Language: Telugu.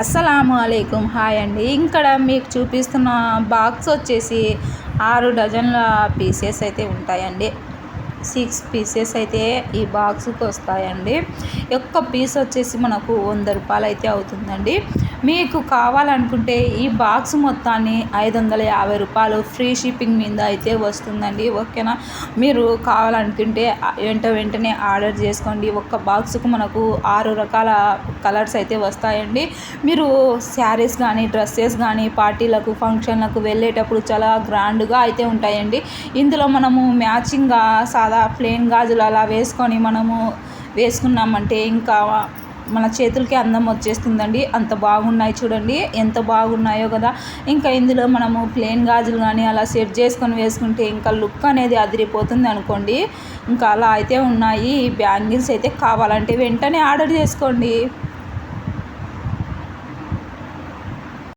అస్సలాము అలైకుం. హాయ్ అండి. ఇక్కడ మీకు చూపిస్తున్న బాక్స్ వచ్చేసి 6 డజన్ల పీసెస్ అయితే ఉంటాయండి. 6 పీసెస్ అయితే ఈ బాక్స్కి వస్తాయండి. ఒక్క పీస్ వచ్చేసి మనకు 100 రూపాయలు అయితే అవుతుందండి. మీకు కావాలనుకుంటే ఈ బాక్స్ మొత్తాన్ని 550 రూపాయలు ఫ్రీ షిప్పింగ్ మీద అయితే వస్తుందండి. ఓకేనా, మీరు కావాలనుకుంటే వెంటనే ఆర్డర్ చేసుకోండి. ఒక్క బాక్స్కు మనకు 6 రకాల కలర్స్ అయితే వస్తాయండి. మీరు శారీస్ కానీ డ్రెస్సెస్ కానీ పార్టీలకు ఫంక్షన్లకు వెళ్ళేటప్పుడు చాలా గ్రాండ్గా అయితే ఉంటాయండి. ఇందులో మనము మ్యాచింగ్గా సాదా ప్లెయిన్ గాజులు అలా వేసుకొని మనము వేసుకున్నామంటే ఇంకా మన చేతులకి అందం వచ్చేస్తుందండి. అంత బాగున్నాయి, చూడండి ఎంత బాగున్నాయో కదా. ఇంకా ఇందులో మనము ప్లెయిన్ గాజులు కానీ అలా సెట్ చేసుకొని వేసుకుంటే ఇంకా లుక్ అనేది అదిరిపోతుంది అనుకోండి. ఇంకా అలా అయితే ఉన్నాయి. బ్యాంగిల్స్ అయితే కావాలంటే వెంటనే ఆర్డర్ చేసుకోండి.